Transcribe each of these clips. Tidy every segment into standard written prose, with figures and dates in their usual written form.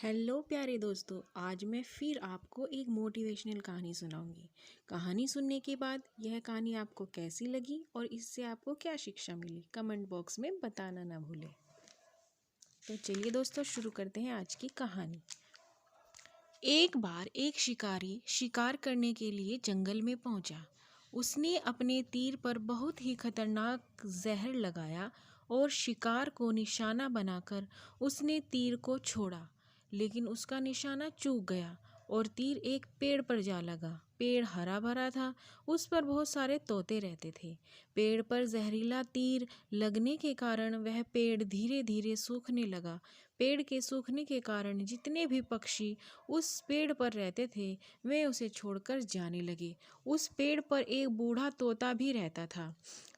Hello प्यारे दोस्तों, आज मैं फिर आपको एक मोटिवेशनल कहानी सुनाऊंगी। कहानी सुनने के बाद यह कहानी आपको कैसी लगी और इससे आपको क्या शिक्षा मिली, कमेंट बॉक्स में बताना ना भूलें। तो चलिए दोस्तों, शुरू करते हैं आज की कहानी। एक बार एक शिकारी शिकार करने के लिए जंगल में पहुंचा। उसने अपने तीर पर बहुत ही खतरनाक जहर लगाया और शिकार को निशाना बनाकर उसने तीर को छोड़ा, लेकिन उसका निशाना चूक गया और तीर एक पेड़ पर जा लगा। पेड़ हरा भरा था, उस पर बहुत सारे तोते रहते थे। पेड़ पर जहरीला तीर लगने के कारण वह पेड़ धीरे धीरे सूखने लगा। पेड़ के सूखने के कारण जितने भी पक्षी उस पेड़ पर रहते थे वे उसे छोड़कर जाने लगे। उस पेड़ पर एक बूढ़ा तोता भी रहता था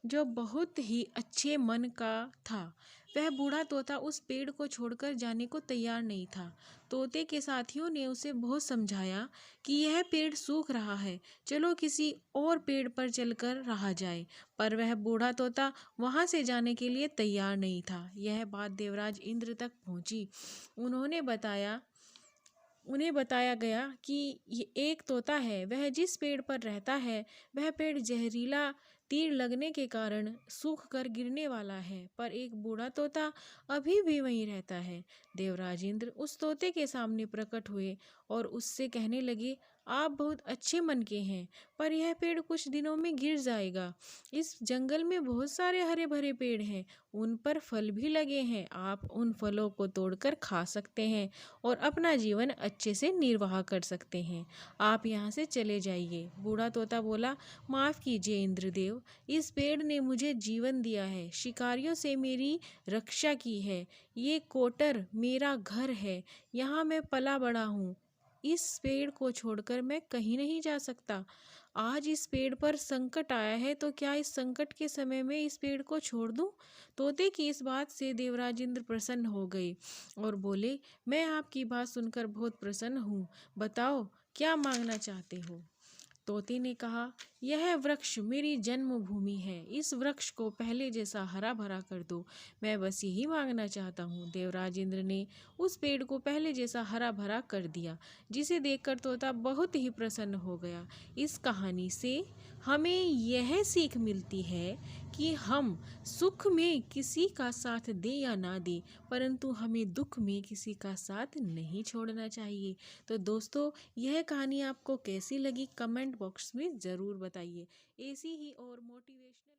जो बहुत ही अच्छे मन का था। वह बूढ़ा तोता उस पेड़ को छोड़कर जाने को तैयार नहीं था। तोते के साथियों ने उसे बहुत समझाया कि यह पेड़ सूख रहा है, चलो किसी और पेड़ पर चलकर रहा जाए, पर वह बूढ़ा तोता वहां से जाने के लिए तैयार नहीं था। यह बात देवराज इंद्र तक पहुंची। उन्हें बताया गया कि ये एक तोता है, वह जिस पेड़ पर रहता है वह पेड़ जहरीला तीर लगने के कारण सूख कर गिरने वाला है, पर एक बूढ़ा तोता अभी भी वहीं रहता है। देवराज इंद्र उस तोते के सामने प्रकट हुए और उससे कहने लगे, आप बहुत अच्छे मन के हैं, पर यह पेड़ कुछ दिनों में गिर जाएगा। इस जंगल में बहुत सारे हरे भरे पेड़ हैं, उन पर फल भी लगे हैं, आप उन फलों को तोड़कर खा सकते हैं और अपना जीवन अच्छे से निर्वाह कर सकते हैं। आप यहाँ से चले जाइए। बूढ़ा तोता बोला, माफ़ कीजिए इंद्रदेव, इस पेड़ ने मुझे जीवन दिया है, शिकारियों से मेरी रक्षा की है। ये कोटर मेरा घर है, यहाँ मैं पला बड़ा हूँ। इस पेड़ को छोड़कर मैं कहीं नहीं जा सकता। आज इस पेड़ पर संकट आया है, तो क्या इस संकट के समय में इस पेड़ को छोड़ दूं? तोते की इस बात से देवराज इंद्र प्रसन्न हो गए और बोले, मैं आपकी बात सुनकर बहुत प्रसन्न हूँ। बताओ क्या मांगना चाहते हो? तोते ने कहा, यह वृक्ष मेरी जन्मभूमि है, इस वृक्ष को पहले जैसा हरा भरा कर दो, मैं बस यही मांगना चाहता हूँ। देवराज इंद्र ने उस पेड़ को पहले जैसा हरा भरा कर दिया, जिसे देखकर तोता बहुत ही प्रसन्न हो गया। इस कहानी से हमें यह सीख मिलती है कि हम सुख में किसी का साथ दे या ना दे, परंतु हमें दुख में किसी का साथ नहीं छोड़ना चाहिए। तो दोस्तों, यह कहानी आपको कैसी लगी, कमेंट बॉक्स में ज़रूर बताइए। ऐसी ही और मोटिवेशनल